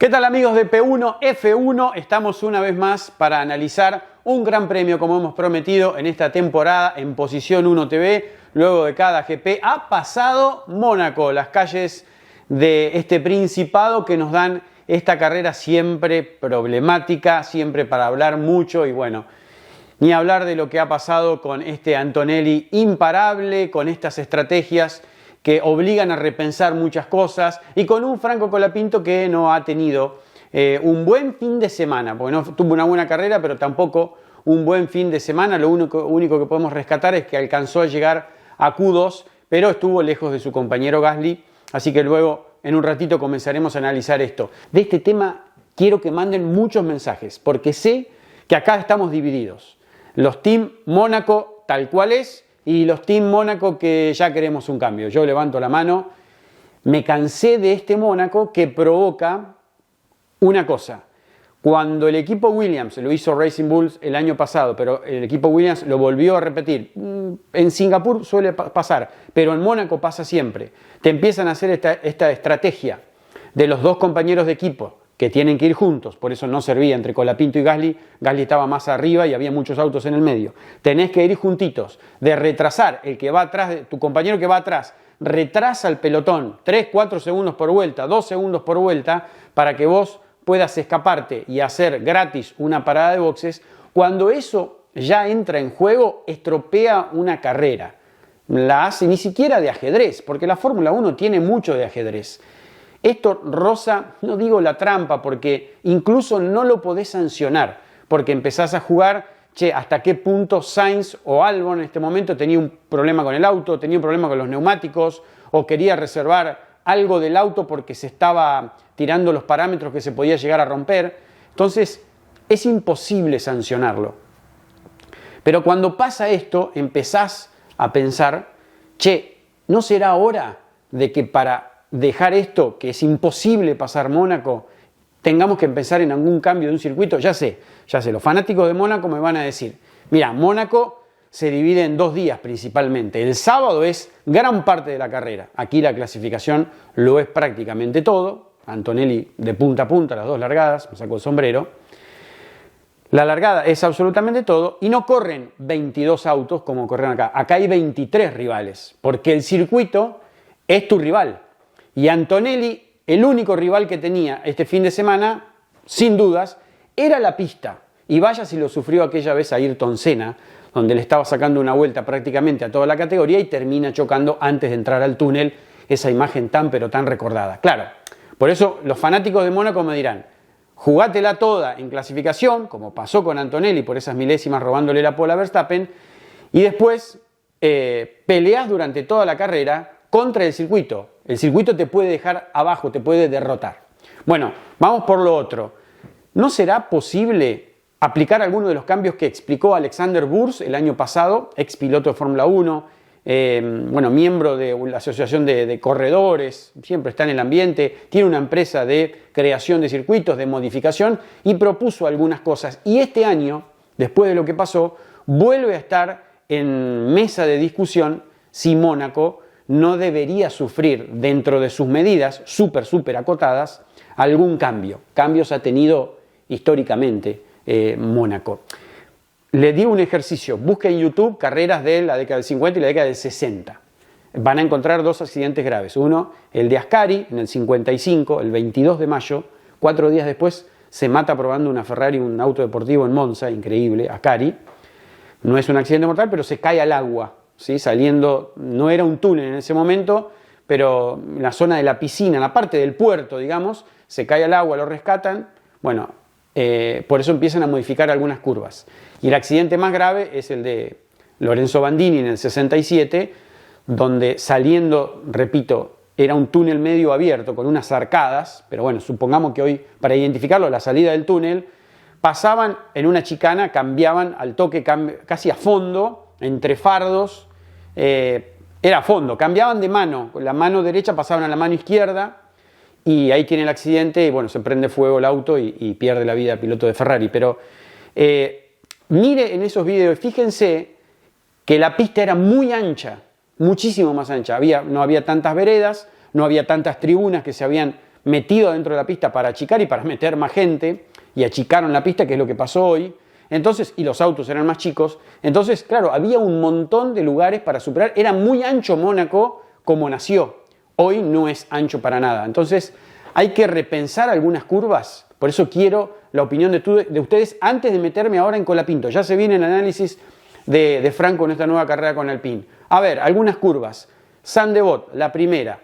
¿Qué tal amigos de P1 F1? Estamos una vez más para analizar un gran premio como hemos prometido en esta temporada en Posición 1 TV. Luego de cada GP ha pasado Mónaco, las calles de este principado que nos dan esta carrera siempre problemática, siempre para hablar mucho y bueno, ni hablar de lo que ha pasado con este Antonelli imparable, con estas estrategias que obligan a repensar muchas cosas y con un Franco Colapinto que no ha tenido un buen fin de semana, porque no tuvo una buena carrera, pero tampoco un buen fin de semana. Lo único que podemos rescatar es que alcanzó a llegar a Q2, pero estuvo lejos de su compañero Gasly, así que luego en un ratito comenzaremos a analizar esto. De este tema quiero que manden muchos mensajes, porque sé que acá estamos divididos. Los Team Mónaco tal cual es, y los Team Mónaco que ya queremos un cambio. Yo levanto la mano, me cansé de este Mónaco que provoca una cosa. Cuando el equipo Williams, lo hizo Racing Bulls el año pasado, pero el equipo Williams lo volvió a repetir. En Singapur suele pasar, pero en Mónaco pasa siempre. Te empiezan a hacer esta estrategia de los dos compañeros de equipo que tienen que ir juntos, por eso no servía entre Colapinto y Gasly. Gasly estaba más arriba y había muchos autos en el medio. Tenés que ir juntitos, de retrasar el que va atrás, tu compañero que va atrás, retrasa el pelotón 3, 4 segundos por vuelta, 2 segundos por vuelta, para que vos puedas escaparte y hacer gratis una parada de boxes. Cuando eso ya entra en juego, estropea una carrera. La hace ni siquiera de ajedrez, porque la Fórmula 1 tiene mucho de ajedrez. Esto roza, no digo la trampa, porque incluso no lo podés sancionar, porque empezás a jugar, hasta qué punto Sainz o Albon en este momento tenía un problema con el auto, tenía un problema con los neumáticos, o quería reservar algo del auto porque se estaba tirando los parámetros que se podía llegar a romper. Entonces, es imposible sancionarlo. Pero cuando pasa esto, empezás a pensar, ¿no será hora de que para dejar esto, que es imposible pasar Mónaco, tengamos que empezar en algún cambio de un circuito? Ya sé, los fanáticos de Mónaco me van a decir, mira, Mónaco se divide en 2 días principalmente. El sábado es gran parte de la carrera. Aquí la clasificación lo es prácticamente todo. Antonelli de punta a punta, las 2 largadas, me sacó el sombrero. La largada es absolutamente todo y no corren 22 autos como corren acá. Acá hay 23 rivales, porque el circuito es tu rival. Y Antonelli, el único rival que tenía este fin de semana, sin dudas, era la pista. Y vaya si lo sufrió aquella vez a Ayrton Senna, donde le estaba sacando una vuelta prácticamente a toda la categoría y termina chocando antes de entrar al túnel, esa imagen tan pero tan recordada. Claro, por eso los fanáticos de Mónaco me dirán, jugátela toda en clasificación, como pasó con Antonelli por esas milésimas robándole la pole a Verstappen, y después peleás durante toda la carrera contra el circuito. El circuito te puede dejar abajo, te puede derrotar. Bueno, vamos por lo otro. ¿No será posible aplicar alguno de los cambios que explicó Alexander Wurz el año pasado, ex piloto de Fórmula 1, miembro de la Asociación de Corredores, siempre está en el ambiente, tiene una empresa de creación de circuitos, de modificación, y propuso algunas cosas. Y este año, después de lo que pasó, vuelve a estar en mesa de discusión si Mónaco no debería sufrir dentro de sus medidas súper acotadas algún cambio. Cambios ha tenido históricamente Mónaco. Le di un ejercicio, busque en YouTube carreras de la década del 50 y la década del 60. Van a encontrar 2 accidentes graves. Uno, el de Ascari en el 55, el 22 de mayo, 4 días después se mata probando una Ferrari, un auto deportivo en Monza, increíble, Ascari. No es un accidente mortal, pero se cae al agua. ¿Sí? Saliendo, no era un túnel en ese momento, pero en la zona de la piscina, en la parte del puerto, digamos, se cae al agua, lo rescatan. Bueno, por eso empiezan a modificar algunas curvas. Y el accidente más grave es el de Lorenzo Bandini en el 67, donde saliendo, repito, era un túnel medio abierto con unas arcadas, pero bueno, supongamos que hoy, para identificarlo, la salida del túnel, pasaban en una chicana, cambiaban al toque casi a fondo, entre fardos, era a fondo, cambiaban de mano, con la mano derecha pasaban a la mano izquierda y ahí tiene el accidente y bueno, se prende fuego el auto y pierde la vida el piloto de Ferrari. Pero mire en esos videos, fíjense que la pista era muy ancha, muchísimo más ancha, no había tantas veredas, no había tantas tribunas que se habían metido dentro de la pista para achicar y para meter más gente, y achicaron la pista, que es lo que pasó hoy. Entonces, y los autos eran más chicos. Entonces, claro, había un montón de lugares para superar. Era muy ancho Mónaco como nació. Hoy no es ancho para nada. Entonces, hay que repensar algunas curvas. Por eso quiero la opinión de ustedes antes de meterme ahora en Colapinto. Ya se viene el análisis de Franco en esta nueva carrera con Alpine. A ver, algunas curvas. Sainte-Devote, la primera,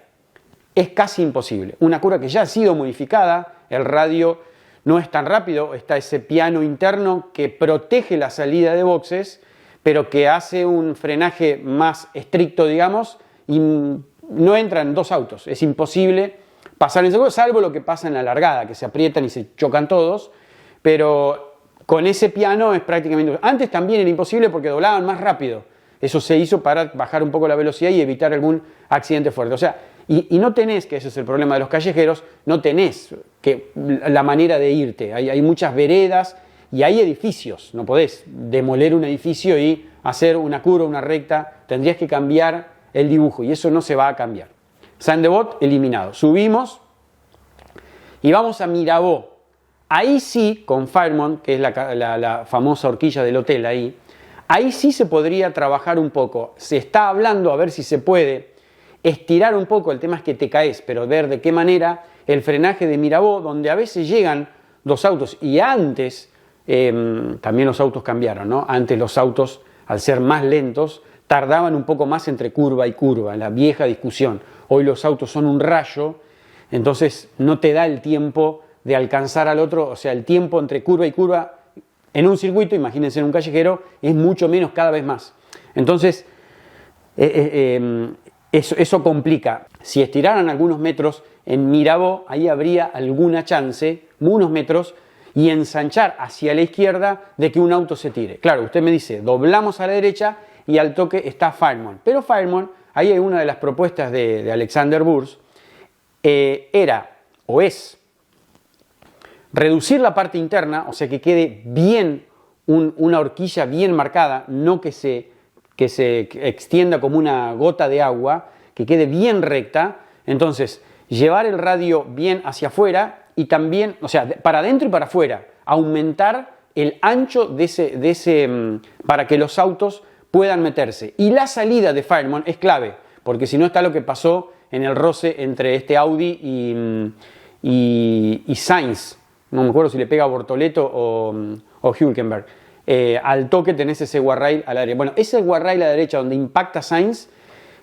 es casi imposible. Una curva que ya ha sido modificada, el radio no es tan rápido, está ese piano interno que protege la salida de boxes, pero que hace un frenaje más estricto, digamos, y no entran dos autos. Es imposible pasar en segundo, salvo lo que pasa en la largada, que se aprietan y se chocan todos, pero con ese piano es prácticamente... Antes también era imposible porque doblaban más rápido. Eso se hizo para bajar un poco la velocidad y evitar algún accidente fuerte. O sea, y no tenés, que ese es el problema de los callejeros, no tenés la manera de irte. Hay muchas veredas y hay edificios. No podés demoler un edificio y hacer una curva, una recta. Tendrías que cambiar el dibujo y eso no se va a cambiar. Sainte-Devote eliminado. Subimos y vamos a Mirabeau. Ahí sí, con Fairmont, que es la famosa horquilla del hotel ahí sí se podría trabajar un poco. Se está hablando a ver si se puede estirar un poco, el tema es que te caes, pero ver de qué manera el frenaje de Mirabeau, donde a veces llegan dos autos y antes también los autos cambiaron, ¿no? Antes los autos, al ser más lentos, tardaban un poco más entre curva y curva, la vieja discusión. Hoy los autos son un rayo, entonces no te da el tiempo de alcanzar al otro, o sea, el tiempo entre curva y curva en un circuito, imagínense en un callejero, es mucho menos cada vez más. Entonces, eso complica. Si estiraran algunos metros en Mirabeau, ahí habría alguna chance, unos metros, y ensanchar hacia la izquierda de que un auto se tire. Claro, usted me dice, doblamos a la derecha y al toque está Fairmont. Pero Fairmont, ahí hay una de las propuestas de Alexander Wurz, era o es reducir la parte interna, o sea que quede bien una horquilla bien marcada, no que se extienda como una gota de agua, que quede bien recta. Entonces, llevar el radio bien hacia afuera y también, o sea, para adentro y para afuera, aumentar el ancho de ese para que los autos puedan meterse. Y la salida de Fairmont es clave, porque si no está lo que pasó en el roce entre este Audi y Sainz. No me acuerdo si le pega a Bortoleto o Hülkenberg. Al toque tenés ese guarrail a la derecha. Bueno, ese guarrail a la derecha donde impacta Sainz,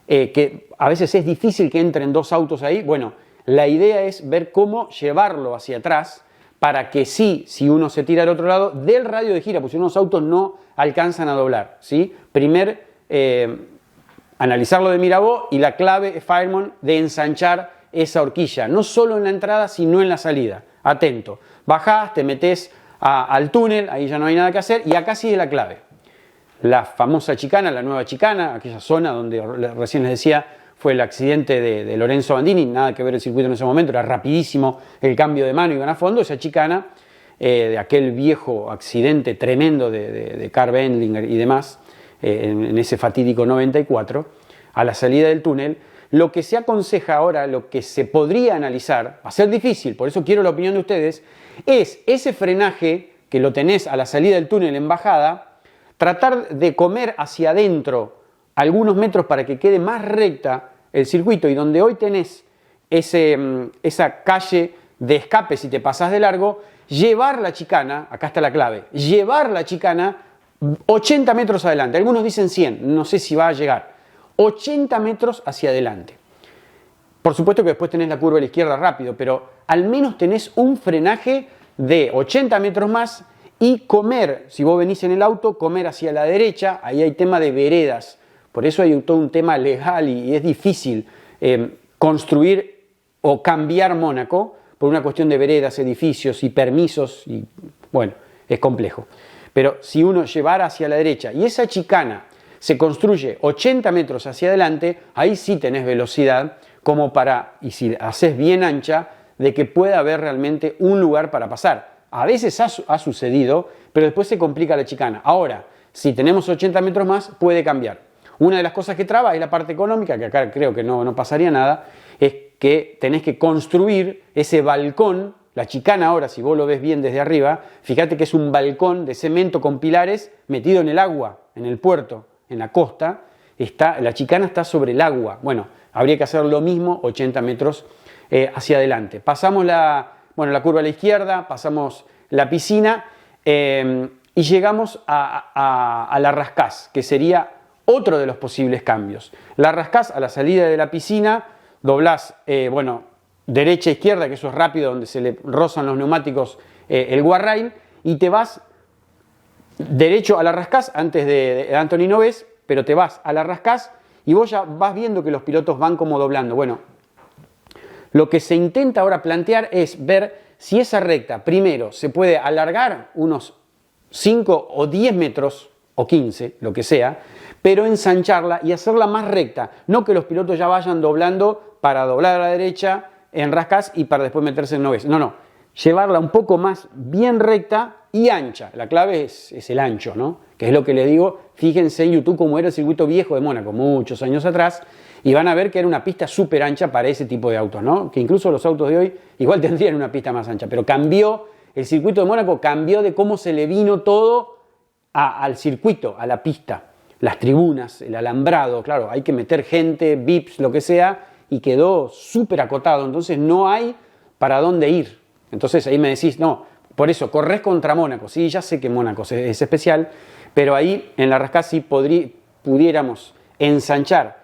que a veces es difícil que entren dos autos ahí. Bueno, la idea es ver cómo llevarlo hacia atrás para que si uno se tira al otro lado, del radio de gira, porque si unos autos no alcanzan a doblar, ¿sí? Primer, analizar lo de Mirabeau y la clave es Fairmont de ensanchar esa horquilla, no solo en la entrada, sino en la salida. Atento. Bajás, te metés al túnel, ahí ya no hay nada que hacer, y acá sigue la clave. La famosa chicana, la nueva chicana, aquella zona donde recién les decía fue el accidente de Lorenzo Bandini, nada que ver el circuito en ese momento, era rapidísimo el cambio de mano y van a fondo, esa chicana de aquel viejo accidente tremendo de Karl Wendlinger y demás, en ese fatídico 94, a la salida del túnel. Lo que se aconseja ahora, lo que se podría analizar, va a ser difícil, por eso quiero la opinión de ustedes, es ese frenaje que lo tenés a la salida del túnel en bajada, tratar de comer hacia adentro algunos metros para que quede más recta el circuito, y donde hoy tenés esa calle de escape si te pasás de largo, llevar la chicana, acá está la clave, llevar la chicana 80 metros adelante, algunos dicen 100, no sé si va a llegar, 80 metros hacia adelante. Por supuesto que después tenés la curva a la izquierda rápido, pero al menos tenés un frenaje de 80 metros más y comer, si vos venís en el auto, comer hacia la derecha, ahí hay tema de veredas, por eso hay todo un tema legal y es difícil construir o cambiar Mónaco por una cuestión de veredas, edificios y permisos, y bueno, es complejo. Pero si uno llevara hacia la derecha y esa chicana se construye 80 metros hacia adelante, ahí sí tenés velocidad como para, y si haces bien ancha, de que pueda haber realmente un lugar para pasar. A veces ha sucedido, pero después se complica la chicana. Ahora, si tenemos 80 metros más, puede cambiar. Una de las cosas que traba es la parte económica, que acá creo que no pasaría nada, es que tenés que construir ese balcón. La chicana ahora, si vos lo ves bien desde arriba, fíjate que es un balcón de cemento con pilares metido en el agua, en el puerto, en la costa. La chicana está sobre el agua. Bueno, habría que hacer lo mismo 80 metros hacia adelante. Pasamos la curva a la izquierda, pasamos la piscina y llegamos a la Rascás, que sería otro de los posibles cambios. La Rascás, a la salida de la piscina, doblás, derecha e izquierda, que eso es rápido, donde se le rozan los neumáticos el guarrail, y te vas derecho a la Rascás antes de Anthony Noves, pero te vas a la Rascás y vos ya vas viendo que los pilotos van como doblando. Bueno, lo que se intenta ahora plantear es ver si esa recta, primero, se puede alargar unos 5 o 10 metros, o 15, lo que sea, pero ensancharla y hacerla más recta. No que los pilotos ya vayan doblando para doblar a la derecha en Rascás y para después meterse en Noves. No. Llevarla un poco más bien recta y ancha. La clave es el ancho, ¿no? Que es lo que les digo. Fíjense en YouTube cómo era el circuito viejo de Mónaco, muchos años atrás, y van a ver que era una pista súper ancha para ese tipo de autos, ¿no? Que incluso los autos de hoy igual tendrían una pista más ancha, pero cambió, el circuito de Mónaco cambió de cómo se le vino todo al circuito, a la pista. Las tribunas, el alambrado, claro, hay que meter gente, VIPs, lo que sea, y quedó súper acotado, entonces no hay para dónde ir. Entonces ahí me decís, no, por eso corres contra Mónaco. Sí, ya sé que Mónaco es especial, pero ahí en la Rascás sí pudiéramos ensanchar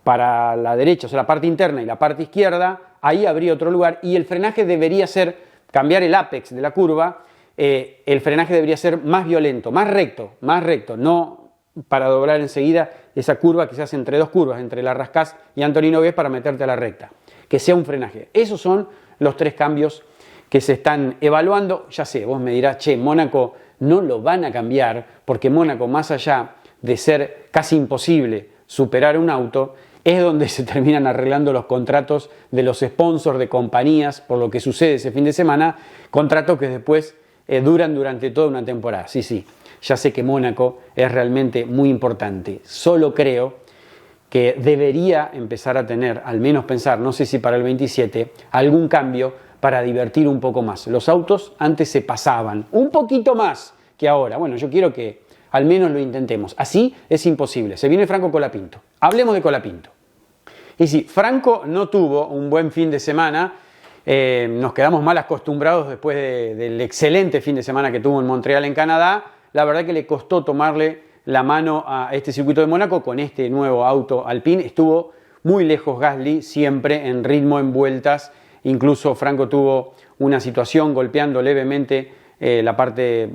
para la derecha, o sea, la parte interna y la parte izquierda, ahí habría otro lugar y el frenaje debería ser, cambiar el apex de la curva, el frenaje debería ser más violento, más recto, no para doblar enseguida esa curva que se hace entre dos curvas, entre la Rascás y Anthony Noves para meterte a la recta, que sea un frenaje. Esos son los tres cambios que se están evaluando. Ya sé, vos me dirás, Mónaco no lo van a cambiar, porque Mónaco, más allá de ser casi imposible superar un auto, es donde se terminan arreglando los contratos de los sponsors de compañías, por lo que sucede ese fin de semana, contratos que después duran durante toda una temporada. Sí, ya sé que Mónaco es realmente muy importante. Solo creo que debería empezar a tener, al menos pensar, no sé si para el 27, algún cambio para divertir un poco más. Los autos antes se pasaban un poquito más que ahora. Bueno, yo quiero que al menos lo intentemos. Así es imposible. Se viene Franco Colapinto. Hablemos de Colapinto. Y sí, Franco no tuvo un buen fin de semana. Nos quedamos mal acostumbrados después del excelente fin de semana que tuvo en Montreal, en Canadá. La verdad que le costó tomarle la mano a este circuito de Mónaco con este nuevo auto Alpine. Estuvo muy lejos Gasly, siempre en ritmo, en vueltas. Incluso Franco tuvo una situación golpeando levemente la parte,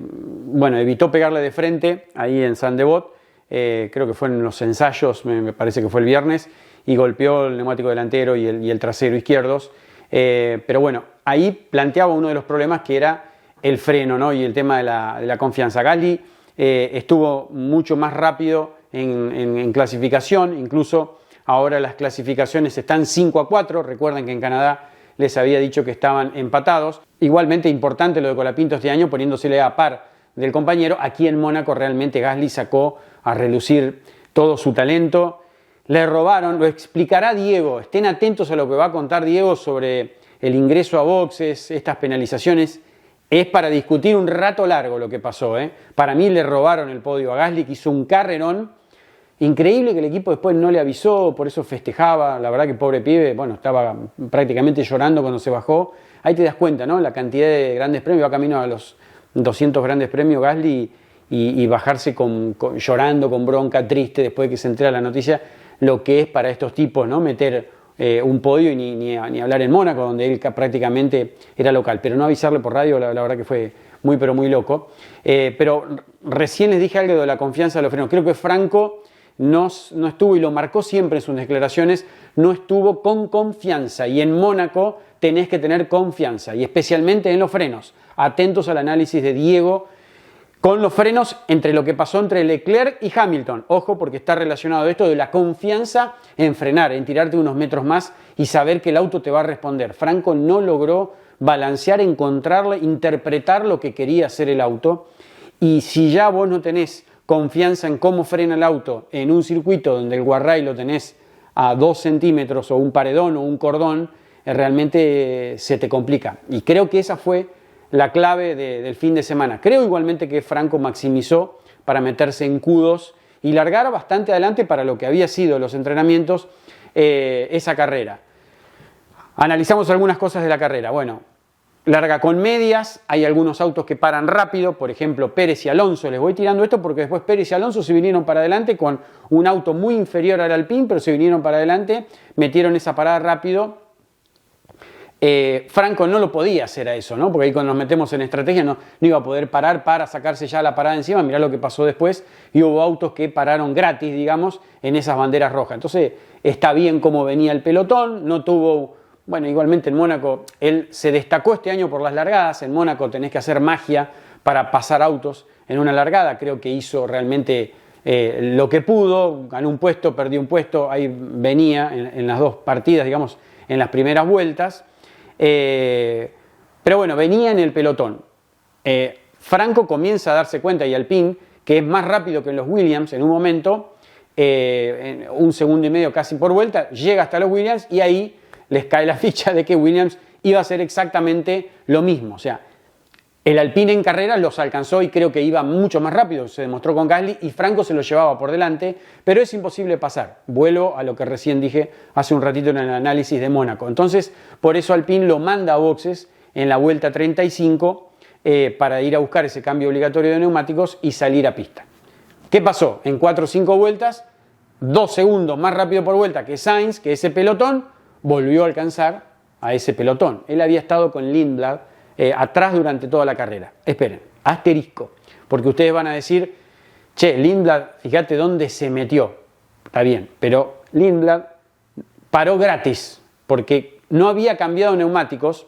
evitó pegarle de frente ahí en Saint-Devote, creo que fue en los ensayos, me parece que fue el viernes, y golpeó el neumático delantero y el trasero izquierdos. Pero bueno, ahí planteaba uno de los problemas que era el freno, ¿no? Y el tema de la confianza. Gasly estuvo mucho más rápido en clasificación, incluso ahora las clasificaciones están 5-4, recuerden que en Canadá les había dicho que estaban empatados. Igualmente importante lo de Colapinto este año, poniéndosele a par del compañero. Aquí en Mónaco realmente Gasly sacó a relucir todo su talento. Le robaron, lo explicará Diego. Estén atentos a lo que va a contar Diego sobre el ingreso a boxes, estas penalizaciones. Es para discutir un rato largo lo que pasó. Para mí le robaron el podio a Gasly, que hizo un carrerón. Increíble que el equipo después no le avisó, por eso festejaba. La verdad que pobre pibe, estaba prácticamente llorando cuando se bajó. Ahí te das cuenta, ¿no? La cantidad de grandes premios, va camino a los 200 grandes premios Gasly y bajarse llorando, con bronca, triste, después de que se entera la noticia, lo que es para estos tipos, ¿no? Meter un podio y ni hablar en Mónaco, donde él prácticamente era local. Pero no avisarle por radio, la verdad que fue muy, pero muy loco. Pero recién les dije algo de la confianza de los frenos. Creo que Franco no estuvo, y lo marcó siempre en sus declaraciones, no estuvo con confianza. Y en Mónaco tenés que tener confianza, y especialmente en los frenos. Atentos al análisis de Diego con los frenos, entre lo que pasó entre Leclerc y Hamilton. Ojo, porque está relacionado esto de la confianza en frenar, en tirarte unos metros más y saber que el auto te va a responder. Franco no logró balancear, encontrarle, interpretar lo que quería hacer el auto. Y si ya vos no tenés confianza en cómo frena el auto en un circuito donde el guarrail lo tenés a 2 centímetros o un paredón o un cordón, realmente se te complica. Y creo que esa fue la clave del fin de semana. Creo igualmente que Franco maximizó para meterse en Q2 y largar bastante adelante para lo que había sido los entrenamientos, esa carrera. Analizamos algunas cosas de la carrera. Bueno, larga con medias, hay algunos autos que paran rápido, por ejemplo Pérez y Alonso. Les voy tirando esto porque después Pérez y Alonso se vinieron para adelante con un auto muy inferior al Alpine, pero se vinieron para adelante, metieron esa parada rápido. Franco no lo podía hacer a eso, ¿no? Porque ahí cuando nos metemos en estrategia no iba a poder parar para sacarse ya la parada encima. Mirá lo que pasó después, y hubo autos que pararon gratis, digamos, en esas banderas rojas. Entonces está bien cómo venía el pelotón, no tuvo... Bueno, igualmente en Mónaco, él se destacó este año por las largadas. En Mónaco tenés que hacer magia para pasar autos en una largada. Creo que hizo realmente lo que pudo, ganó un puesto, perdió un puesto, ahí venía en las dos partidas, digamos, en las primeras vueltas. Pero bueno, venía en el pelotón. Franco comienza a darse cuenta, y Alpine, que es más rápido que los Williams en un momento, en 1,5 segundos casi por vuelta, llega hasta los Williams y ahí les cae la ficha de que Williams iba a hacer exactamente lo mismo. O sea, el Alpine en carrera los alcanzó y creo que iba mucho más rápido, se demostró con Gasly, y Franco se lo llevaba por delante, pero es imposible pasar. Vuelvo a lo que recién dije hace un ratito en el análisis de Mónaco. Entonces, por eso Alpine lo manda a boxes en la vuelta 35 para ir a buscar ese cambio obligatorio de neumáticos y salir a pista. ¿Qué pasó? En 4 o 5 vueltas, 2 segundos más rápido por vuelta que Sainz, que ese pelotón, volvió a alcanzar a ese pelotón. Él había estado con Lindblad atrás durante toda la carrera. Esperen, asterisco, porque ustedes van a decir, che, Lindblad, fíjate dónde se metió. Está bien, pero Lindblad paró gratis, porque no había cambiado neumáticos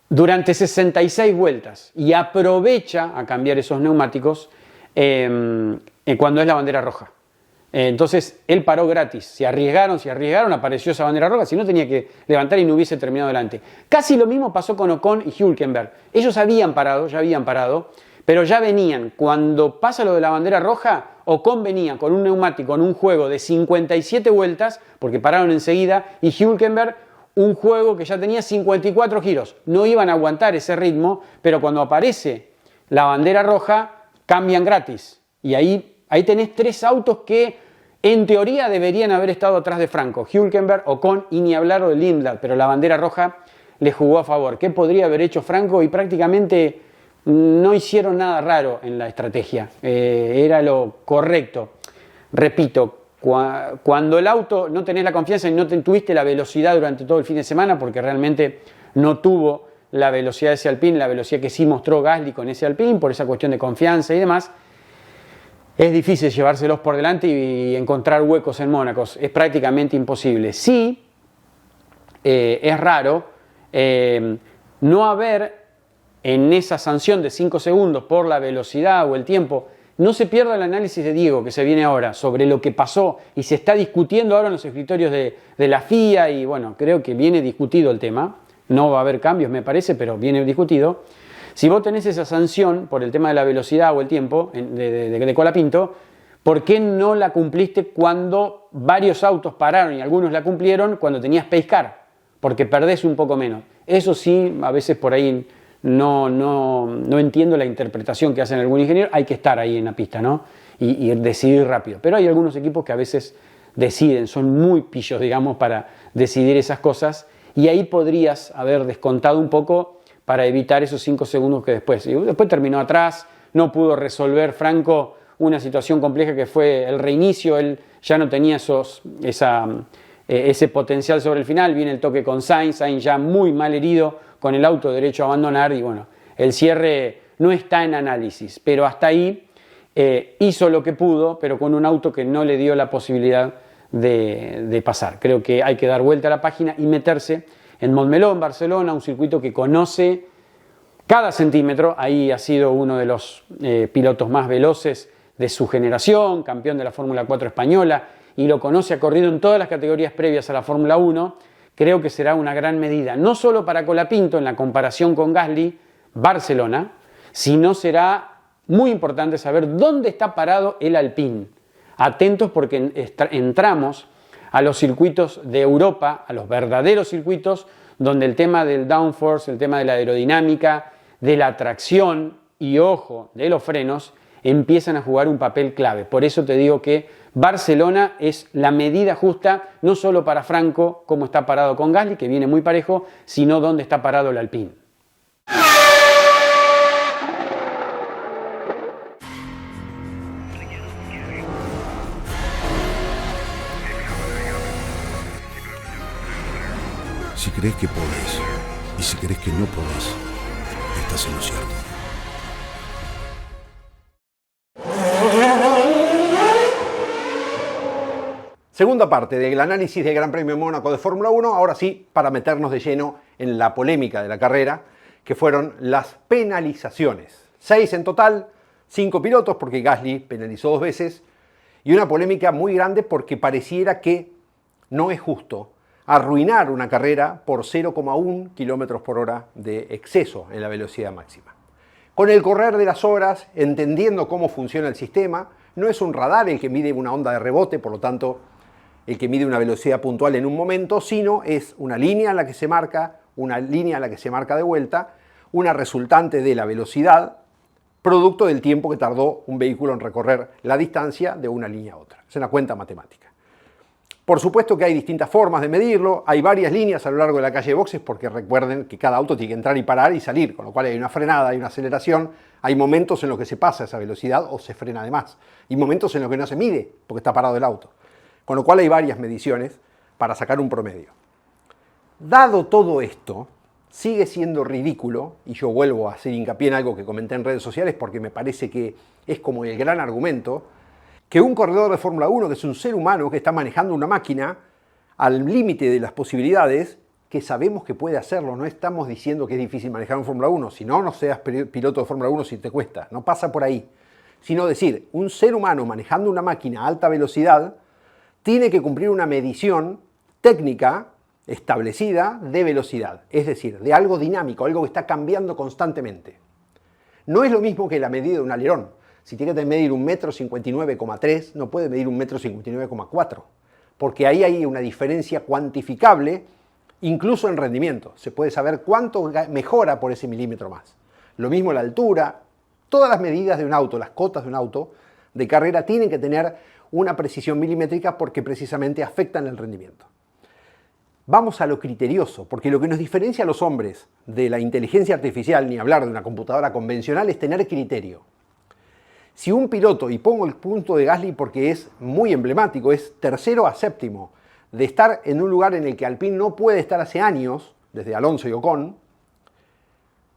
durante 66 vueltas y aprovecha a cambiar esos neumáticos cuando es la bandera roja. Entonces él paró gratis, se arriesgaron, apareció esa bandera roja, si no tenía que levantar y no hubiese terminado delante. Casi lo mismo pasó con Ocon y Hülkenberg. Ellos ya habían parado, pero ya venían. Cuando pasa lo de la bandera roja, Ocon venía con un neumático en un juego de 57 vueltas, porque pararon enseguida, y Hülkenberg un juego que ya tenía 54 giros. No iban a aguantar ese ritmo, pero cuando aparece la bandera roja, cambian gratis. Y ahí tenés 3 autos que en teoría deberían haber estado atrás de Franco: Hülkenberg, Ocon y ni hablar de Lindblad, pero la bandera roja le jugó a favor. ¿Qué podría haber hecho Franco? Y prácticamente no hicieron nada raro en la estrategia. Era lo correcto. Repito, cuando el auto no tenés la confianza y no tuviste la velocidad durante todo el fin de semana, porque realmente no tuvo la velocidad de ese Alpine, la velocidad que sí mostró Gasly con ese Alpine, por esa cuestión de confianza y demás, es difícil llevárselos por delante y encontrar huecos en Mónaco. Es prácticamente imposible. Sí, es raro no haber en esa sanción de 5 segundos por la velocidad o el tiempo. No se pierda el análisis de Diego que se viene ahora sobre lo que pasó y se está discutiendo ahora en los escritorios de la FIA, y bueno, creo que viene discutido el tema. No va a haber cambios, me parece, pero viene discutido. Si vos tenés esa sanción por el tema de la velocidad o el tiempo de Colapinto, ¿por qué no la cumpliste cuando varios autos pararon y algunos la cumplieron cuando tenías pace car? Porque perdés un poco menos. Eso sí, a veces por ahí no entiendo la interpretación que hacen algún ingeniero. Hay que estar ahí en la pista, ¿no? Y decidir rápido. Pero hay algunos equipos que a veces deciden, son muy pillos, digamos, para decidir esas cosas, y ahí podrías haber descontado un poco para evitar esos 5 segundos que después. Y después terminó atrás, no pudo resolver Franco una situación compleja que fue el reinicio. Él ya no tenía ese potencial sobre el final. Viene el toque con Sainz ya muy mal herido, con el auto derecho a abandonar, y bueno, el cierre no está en análisis, pero hasta ahí hizo lo que pudo, pero con un auto que no le dio la posibilidad de pasar. Creo que hay que dar vuelta a la página y meterse en Montmeló, en Barcelona, un circuito que conoce cada centímetro. Ahí ha sido uno de los pilotos más veloces de su generación, campeón de la Fórmula 4 española, y lo conoce, ha corrido en todas las categorías previas a la Fórmula 1. Creo que será una gran medida, no solo para Colapinto en la comparación con Gasly, Barcelona, sino será muy importante saber dónde está parado el Alpine. Atentos, porque entramos a los circuitos de Europa, a los verdaderos circuitos, donde el tema del downforce, el tema de la aerodinámica, de la tracción y, ojo, de los frenos, empiezan a jugar un papel clave. Por eso te digo que Barcelona es la medida justa, no solo para Franco, cómo está parado con Gasly, que viene muy parejo, sino dónde está parado el Alpine. Si crees que podés y si crees que no podés, estás en lo cierto. Segunda parte del análisis del Gran Premio de Mónaco de Fórmula 1, ahora sí, para meternos de lleno en la polémica de la carrera, que fueron las penalizaciones. 6 en total, 5 pilotos, porque Gasly penalizó 2 veces, y una polémica muy grande porque pareciera que no es justo arruinar una carrera por 0,1 km por hora de exceso en la velocidad máxima. Con el correr de las horas, entendiendo cómo funciona el sistema, no es un radar el que mide una onda de rebote, por lo tanto, el que mide una velocidad puntual en un momento, sino es una línea en la que se marca, una línea en la que se marca de vuelta, una resultante de la velocidad, producto del tiempo que tardó un vehículo en recorrer la distancia de una línea a otra. Es una cuenta matemática. Por supuesto que hay distintas formas de medirlo, hay varias líneas a lo largo de la calle de boxes, porque recuerden que cada auto tiene que entrar y parar y salir, con lo cual hay una frenada, hay una aceleración, hay momentos en los que se pasa esa velocidad o se frena de más, y momentos en los que no se mide, porque está parado el auto. Con lo cual hay varias mediciones para sacar un promedio. Dado todo esto, sigue siendo ridículo, y yo vuelvo a hacer hincapié en algo que comenté en redes sociales porque me parece que es como el gran argumento, que un corredor de Fórmula 1, que es un ser humano que está manejando una máquina al límite de las posibilidades, que sabemos que puede hacerlo, no estamos diciendo que es difícil manejar un Fórmula 1, si no, no seas piloto de Fórmula 1 si te cuesta, no pasa por ahí, sino decir, un ser humano manejando una máquina a alta velocidad tiene que cumplir una medición técnica establecida de velocidad, es decir, de algo dinámico, algo que está cambiando constantemente. No es lo mismo que la medida de un alerón. Si tiene que medir 1,59,3 m, no puede medir 1,59,4 m, porque ahí hay una diferencia cuantificable, incluso en rendimiento. Se puede saber cuánto mejora por ese milímetro más. Lo mismo la altura, todas las medidas de un auto, las cotas de un auto de carrera tienen que tener una precisión milimétrica porque precisamente afectan el rendimiento. Vamos a lo criterioso, porque lo que nos diferencia a los hombres de la inteligencia artificial, ni hablar de una computadora convencional, es tener criterio. Si un piloto, y pongo el punto de Gasly porque es muy emblemático, es tercero a séptimo, de estar en un lugar en el que Alpine no puede estar hace años, desde Alonso y Ocon,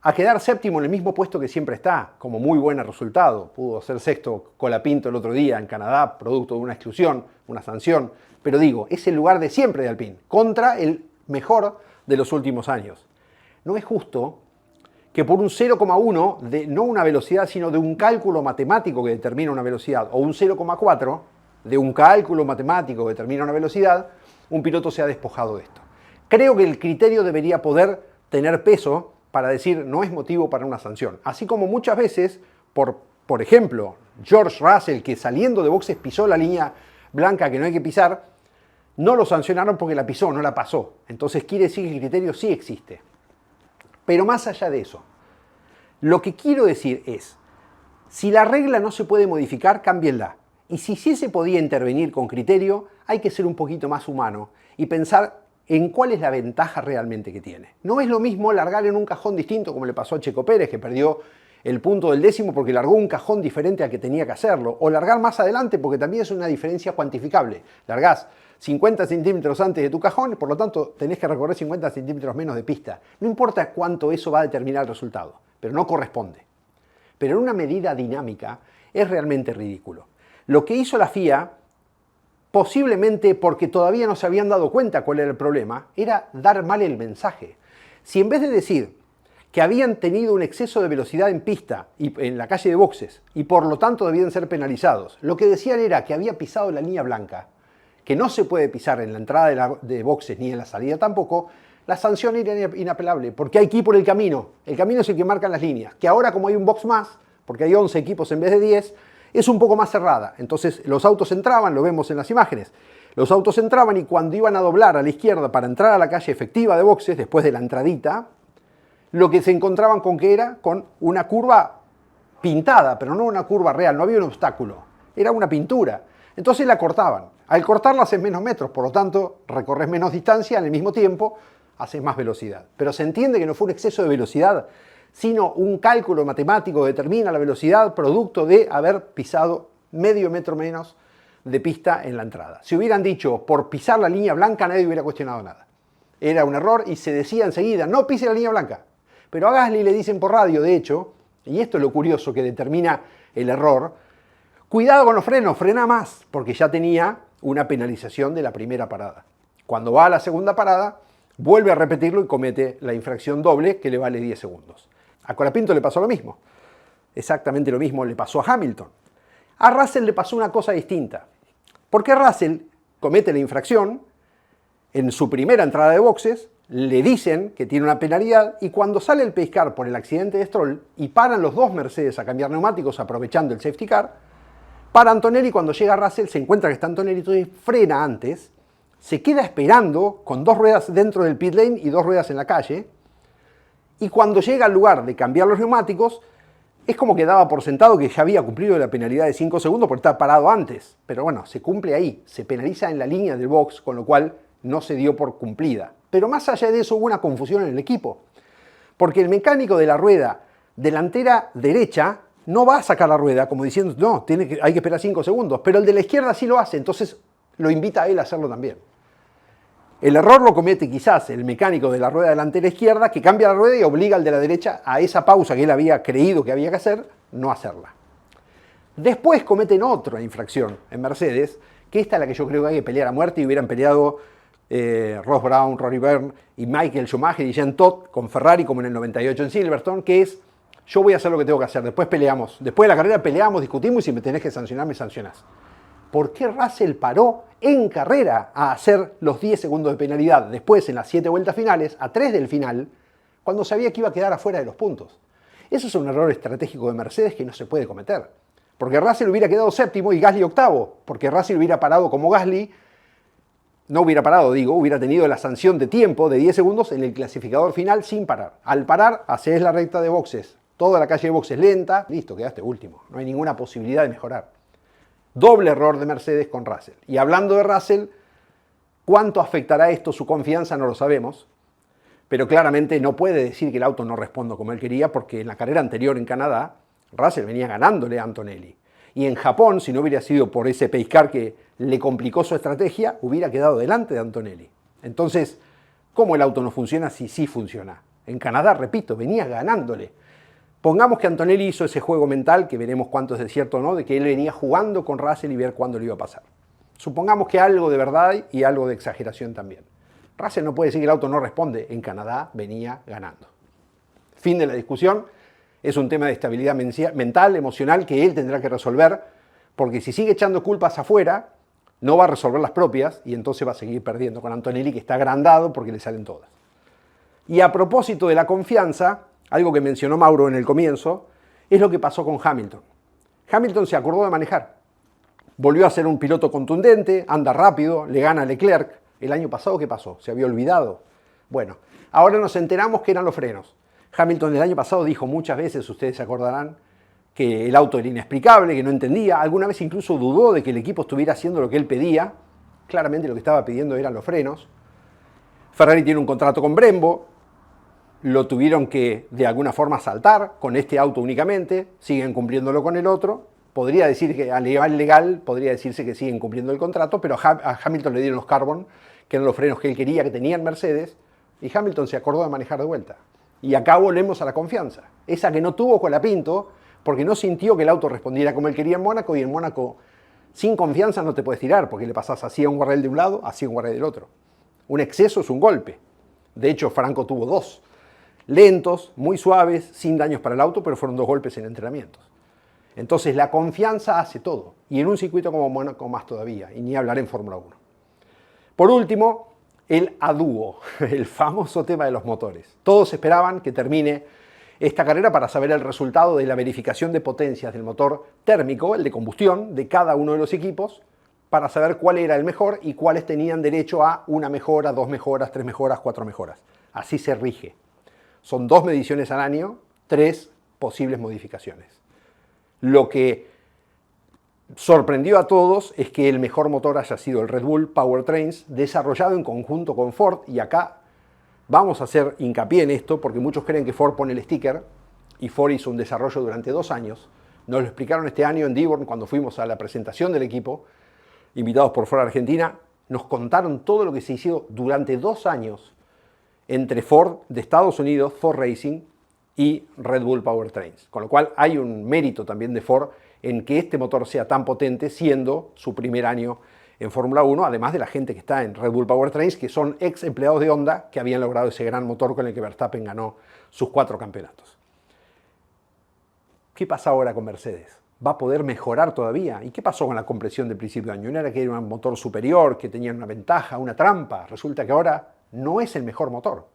a quedar séptimo en el mismo puesto que siempre está, como muy buen resultado. Pudo ser sexto Colapinto el otro día en Canadá, producto de una exclusión, una sanción, pero digo, es el lugar de siempre de Alpine, contra el mejor de los últimos años. No es justo que por un 0,1 de no una velocidad, sino de un cálculo matemático que determina una velocidad, o un 0,4 de un cálculo matemático que determina una velocidad, un piloto sea despojado de esto. Creo que el criterio debería poder tener peso para decir no es motivo para una sanción. Así como muchas veces, por ejemplo, George Russell, que saliendo de boxes pisó la línea blanca que no hay que pisar, no lo sancionaron porque la pisó, no la pasó. Entonces quiere decir que el criterio sí existe. Pero más allá de eso, lo que quiero decir es, si la regla no se puede modificar, cámbienla. Y si sí se podía intervenir con criterio, hay que ser un poquito más humano y pensar en cuál es la ventaja realmente que tiene. No es lo mismo largar en un cajón distinto, como le pasó a Checo Pérez, que perdió el punto del décimo porque largó un cajón diferente al que tenía que hacerlo, o largar más adelante porque también es una diferencia cuantificable. Largás 50 centímetros antes de tu cajón, por lo tanto tenés que recorrer 50 centímetros menos de pista. No importa cuánto eso va a determinar el resultado, pero no corresponde. Pero en una medida dinámica es realmente ridículo. Lo que hizo la FIA, posiblemente porque todavía no se habían dado cuenta cuál era el problema, era dar mal el mensaje. Si en vez de decir que habían tenido un exceso de velocidad en pista y en la calle de boxes y por lo tanto debían ser penalizados, lo que decían era que había pisado la línea blanca, que no se puede pisar en la entrada de boxes ni en la salida tampoco, la sanción era inapelable, porque hay que ir por el camino es el que marcan las líneas, que ahora como hay un box más, porque hay 11 equipos en vez de 10, es un poco más cerrada, entonces los autos entraban, lo vemos en las imágenes, Los autos entraban y cuando iban a doblar a la izquierda para entrar a la calle efectiva de boxes, después de la entradita, lo que se encontraban con que era con una curva pintada, pero no una curva real, no había un obstáculo, era una pintura. Entonces la cortaban. Al cortarla haces menos metros, por lo tanto recorres menos distancia, en el mismo tiempo haces más velocidad. Pero se entiende que no fue un exceso de velocidad, sino un cálculo matemático que determina la velocidad producto de haber pisado medio metro menos de pista en la entrada. Si hubieran dicho por pisar la línea blanca, nadie hubiera cuestionado nada. Era un error y se decía enseguida, no pise la línea blanca. Pero a Gasly le dicen por radio, de hecho, y esto es lo curioso que determina el error, cuidado con los frenos, frena más, porque ya tenía una penalización de la primera parada. Cuando va a la segunda parada, vuelve a repetirlo y comete la infracción doble que le vale 10 segundos. A Colapinto le pasó lo mismo. Exactamente lo mismo le pasó a Hamilton. A Russell le pasó una cosa distinta. Porque Russell comete la infracción en su primera entrada de boxes, le dicen que tiene una penalidad y cuando sale el pace car por el accidente de Stroll y paran los dos Mercedes a cambiar neumáticos aprovechando el safety car, para Antonelli cuando llega Russell se encuentra que está Antonelli, entonces frena antes, se queda esperando con dos ruedas dentro del pit lane y dos ruedas en la calle y cuando llega al lugar de cambiar los neumáticos es como que daba por sentado que ya había cumplido la penalidad de 5 segundos por estar parado antes. Pero bueno, se cumple ahí, se penaliza en la línea del box, con lo cual no se dio por cumplida. Pero más allá de eso hubo una confusión en el equipo. Porque el mecánico de la rueda delantera derecha no va a sacar la rueda como diciendo, no, hay que esperar 5 segundos. Pero el de la izquierda sí lo hace, entonces lo invita a él a hacerlo también. El error lo comete quizás el mecánico de la rueda delantera izquierda que cambia la rueda y obliga al de la derecha a esa pausa que él había creído que había que hacer, no hacerla. Después cometen otra infracción en Mercedes, que esta es la que yo creo que hay que pelear a muerte y hubieran peleado Ross Brown, Rory Byrne y Michael Schumacher y Jean Todt con Ferrari como en el 98 en Silverstone, que es, yo voy a hacer lo que tengo que hacer, después peleamos, después de la carrera peleamos, discutimos y si me tenés que sancionar, me sancionás. ¿Por qué Russell paró en carrera a hacer los 10 segundos de penalidad después en las 7 vueltas finales, a 3 del final, cuando sabía que iba a quedar afuera de los puntos? Eso es un error estratégico de Mercedes que no se puede cometer. Porque Russell hubiera quedado séptimo y Gasly octavo. Porque Russell hubiera parado como Gasly, no hubiera parado, digo, hubiera tenido la sanción de tiempo de 10 segundos en el clasificador final sin parar. Al parar, haces la recta de boxes, toda la calle de boxes lenta, listo, quedaste último. No hay ninguna posibilidad de mejorar. Doble error de Mercedes con Russell. Y hablando de Russell, ¿cuánto afectará esto su confianza? No lo sabemos. Pero claramente no puede decir que el auto no responda como él quería, porque en la carrera anterior en Canadá, Russell venía ganándole a Antonelli. Y en Japón, si no hubiera sido por ese pace car que le complicó su estrategia, hubiera quedado delante de Antonelli. Entonces, ¿cómo el auto no funciona si sí funciona? En Canadá, repito, venía ganándole. Pongamos que Antonelli hizo ese juego mental, que veremos cuánto es de cierto o no, de que él venía jugando con Russell y ver cuándo le iba a pasar. Supongamos que algo de verdad y algo de exageración también. Russell no puede decir que el auto no responde. En Canadá venía ganando. Fin de la discusión. Es un tema de estabilidad mental, emocional, que él tendrá que resolver, porque si sigue echando culpas afuera, no va a resolver las propias y entonces va a seguir perdiendo con Antonelli, que está agrandado porque le salen todas. Y a propósito de la confianza, algo que mencionó Mauro en el comienzo, es lo que pasó con Hamilton. Hamilton se acordó de manejar. Volvió a ser un piloto contundente, anda rápido, le gana a Leclerc. El año pasado, ¿qué pasó? ¿Se había olvidado? Bueno, ahora nos enteramos que eran los frenos. Hamilton el año pasado dijo muchas veces, ustedes se acordarán, que el auto era inexplicable, que no entendía. Alguna vez incluso dudó de que el equipo estuviera haciendo lo que él pedía. Claramente lo que estaba pidiendo eran los frenos. Ferrari tiene un contrato con Brembo. Lo tuvieron que de alguna forma saltar con este auto únicamente. Siguen cumpliéndolo con el otro. Podría decir que a nivel legal podría decirse que siguen cumpliendo el contrato, pero a Hamilton le dieron los Carbon, que eran los frenos que él quería, que tenían Mercedes, y Hamilton se acordó de manejar de vuelta. Y acá volvemos a la confianza. Esa que no tuvo Colapinto, porque no sintió que el auto respondiera como él quería en Mónaco, y en Mónaco sin confianza no te puedes tirar, porque le pasás así a un guardrail de un lado, así a un guardrail del otro. Un exceso es un golpe. De hecho, Franco tuvo 2. Lentos, muy suaves, sin daños para el auto, pero fueron 2 golpes en entrenamientos. Entonces la confianza hace todo, y en un circuito como Mónaco más todavía, y ni hablar en Fórmula 1. Por último, el adúo, el famoso tema de los motores. Todos esperaban que termine esta carrera para saber el resultado de la verificación de potencias del motor térmico, el de combustión, de cada uno de los equipos, para saber cuál era el mejor y cuáles tenían derecho a una mejora, 2 mejoras, 3 mejoras, 4 mejoras. Así se rige. Son 2 mediciones al año, 3 posibles modificaciones. Lo que sorprendió a todos es que el mejor motor haya sido el Red Bull Powertrains, desarrollado en conjunto con Ford, y acá vamos a hacer hincapié en esto porque muchos creen que Ford pone el sticker y Ford hizo un desarrollo durante 2 años. Nos lo explicaron este año en Dearborn cuando fuimos a la presentación del equipo, invitados por Ford Argentina. Nos contaron todo lo que se hizo durante 2 años entre Ford de Estados Unidos, Ford Racing, y Red Bull Powertrains. Con lo cual hay un mérito también de Ford en que este motor sea tan potente, siendo su primer año en Fórmula 1, además de la gente que está en Red Bull Powertrains, que son ex empleados de Honda que habían logrado ese gran motor con el que Verstappen ganó sus 4 campeonatos. ¿Qué pasa ahora con Mercedes? ¿Va a poder mejorar todavía? ¿Y qué pasó con la compresión del principio de año? ¿No era que era un motor superior, que tenía una ventaja, una trampa? Resulta que ahora no es el mejor motor.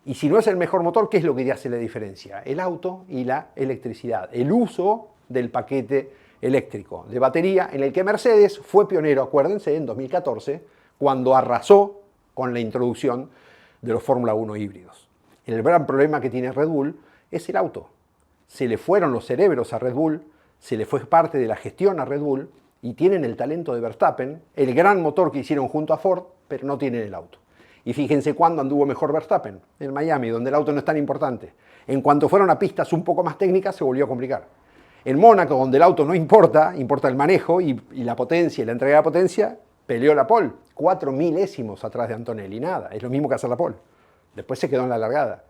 Y si no es el mejor motor, ¿qué es lo que hace la diferencia? El auto y la electricidad, el uso del paquete eléctrico de batería, en el que Mercedes fue pionero, acuérdense, en 2014, cuando arrasó con la introducción de los Fórmula 1 híbridos. El gran problema que tiene Red Bull es el auto. Se le fueron los cerebros a Red Bull, se le fue parte de la gestión a Red Bull, y tienen el talento de Verstappen, el gran motor que hicieron junto a Ford, pero no tienen el auto. Y fíjense cuándo anduvo mejor Verstappen, en Miami, donde el auto no es tan importante. En cuanto fueron a pistas un poco más técnicas, se volvió a complicar. En Mónaco, donde el auto no importa, importa el manejo y la potencia y la entrega de potencia, peleó la pole, 4 milésimos atrás de Antonelli, nada, es lo mismo que hacer la pole. Después se quedó en la largada.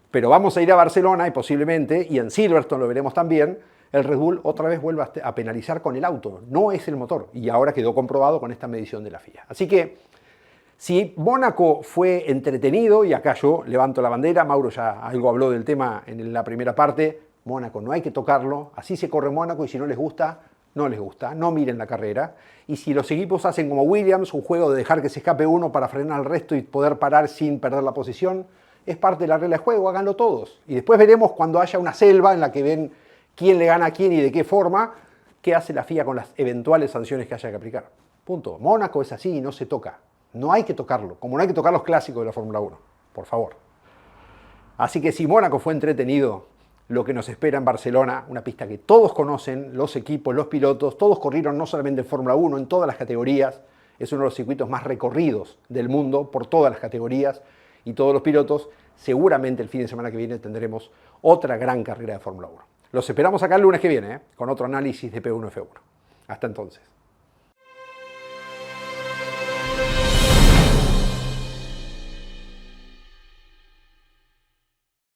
Pero vamos a ir a Barcelona y posiblemente, y en Silverstone lo veremos también, el Red Bull otra vez vuelva a penalizar con el auto, no es el motor, y ahora quedó comprobado con esta medición de la FIA. Así que, si Mónaco fue entretenido, y acá yo levanto la bandera, Mauro ya algo habló del tema en la primera parte, Mónaco no hay que tocarlo, así se corre Mónaco y si no les gusta, no les gusta, no miren la carrera. Y si los equipos hacen como Williams, un juego de dejar que se escape uno para frenar al resto y poder parar sin perder la posición, es parte de la regla de juego, háganlo todos. Y después veremos cuando haya una selva en la que ven quién le gana a quién y de qué forma, qué hace la FIA con las eventuales sanciones que haya que aplicar. Punto. Mónaco es así y no se toca. No hay que tocarlo, como no hay que tocar los clásicos de la Fórmula 1, por favor. Así que si Mónaco fue entretenido, lo que nos espera en Barcelona, una pista que todos conocen, los equipos, los pilotos, todos corrieron no solamente en Fórmula 1, en todas las categorías, es uno de los circuitos más recorridos del mundo por todas las categorías y todos los pilotos. Seguramente el fin de semana que viene tendremos otra gran carrera de Fórmula 1. Los esperamos acá el lunes que viene, con otro análisis de P1 F1. Hasta entonces.